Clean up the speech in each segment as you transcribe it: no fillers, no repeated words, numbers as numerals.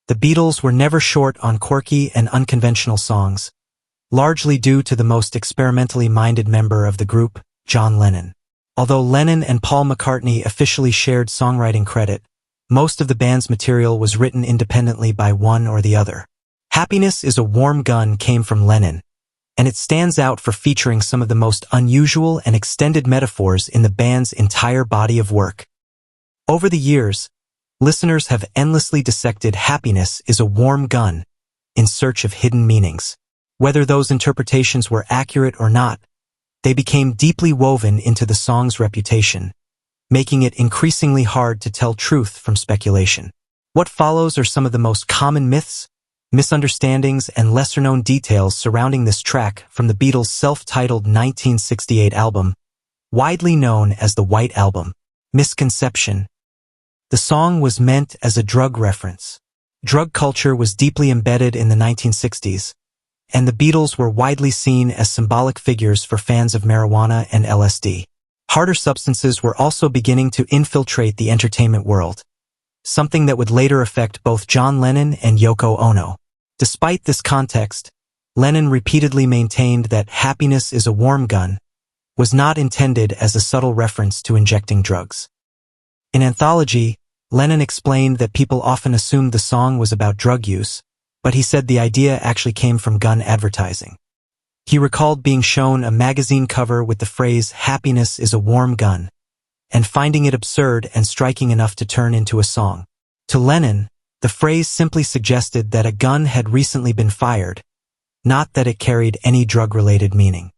The Beatles were never short on quirky and unconventional songs, largely due to the most experimentally minded member of the group, John Lennon. Although Lennon and Paul McCartney officially shared songwriting credit, most of the band's material was written independently by one or the other. Happiness is a Warm Gun came from Lennon, and it stands out for featuring some of the most unusual and extended metaphors in the band's entire body of work. Over the years, listeners have endlessly dissected Happiness is a Warm Gun in search of hidden meanings. Whether those interpretations were accurate or not, they became deeply woven into the song's reputation, making it increasingly hard to tell truth from speculation. What follows are some of the most common myths, misunderstandings, and lesser-known details surrounding this track from the Beatles' self-titled 1968 album, widely known as the White Album. Misconception. The song was meant as a drug reference. Drug culture was deeply embedded in the 1960s, and the Beatles were widely seen as symbolic figures for fans of marijuana and LSD. Harder substances were also beginning to infiltrate the entertainment world, something that would later affect both John Lennon and Yoko Ono. Despite this context, Lennon repeatedly maintained that Happiness is a Warm Gun was not intended as a subtle reference to injecting drugs. In Anthology, Lennon explained that people often assumed the song was about drug use, but he said the idea actually came from gun advertising. He recalled being shown a magazine cover with the phrase "Happiness is a Warm Gun" and finding it absurd and striking enough to turn into a song. To Lennon, the phrase simply suggested that a gun had recently been fired, not that it carried any drug-related meaning.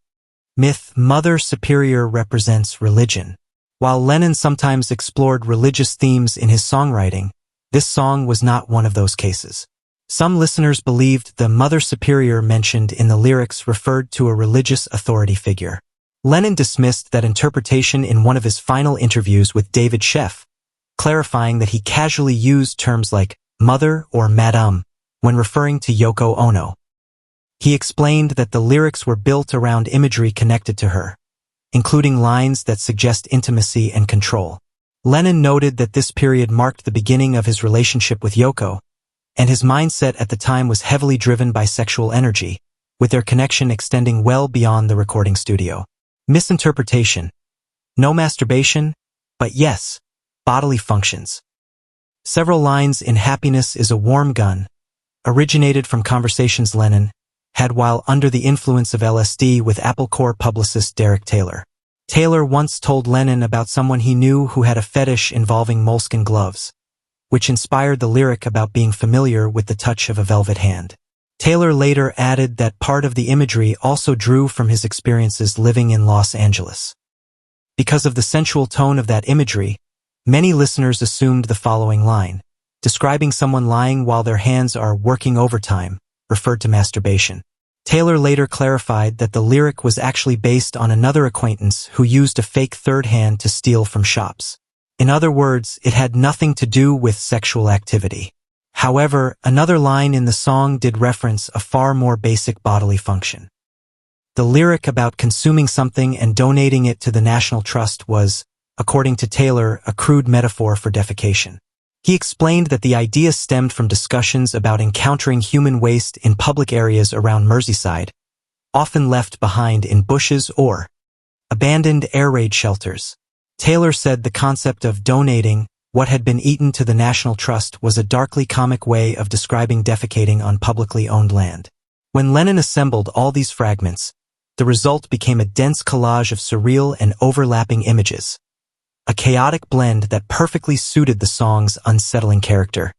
Myth. Mother Superior represents religion. While Lennon sometimes explored religious themes in his songwriting, this song was not one of those cases. Some listeners believed the Mother Superior mentioned in the lyrics referred to a religious authority figure. Lennon dismissed that interpretation in one of his final interviews with David Sheff, clarifying that he casually used terms like mother or madame when referring to Yoko Ono. He explained that the lyrics were built around imagery connected to her, including lines that suggest intimacy and control. Lennon noted that this period marked the beginning of his relationship with Yoko, and his mindset at the time was heavily driven by sexual energy, with their connection extending well beyond the recording studio. Misinterpretation. No masturbation, but yes, bodily functions. Several lines in Happiness is a Warm Gun originated from conversations Lennon had while under the influence of LSD with Apple Corps publicist Derek Taylor. Taylor once told Lennon about someone he knew who had a fetish involving moleskin gloves, which inspired the lyric about being familiar with the touch of a velvet hand. Taylor later added that part of the imagery also drew from his experiences living in Los Angeles. Because of the sensual tone of that imagery, many listeners assumed the following line, describing someone lying while their hands are working overtime, referred to masturbation. Taylor later clarified that the lyric was actually based on another acquaintance who used a fake third hand to steal from shops. In other words, it had nothing to do with sexual activity. However, another line in the song did reference a far more basic bodily function. The lyric about consuming something and donating it to the National Trust was, according to Taylor, a crude metaphor for defecation. He explained that the idea stemmed from discussions about encountering human waste in public areas around Merseyside, often left behind in bushes or abandoned air raid shelters. Taylor said the concept of donating what had been eaten to the National Trust was a darkly comic way of describing defecating on publicly owned land. When Lennon assembled all these fragments, the result became a dense collage of surreal and overlapping images, a chaotic blend that perfectly suited the song's unsettling character.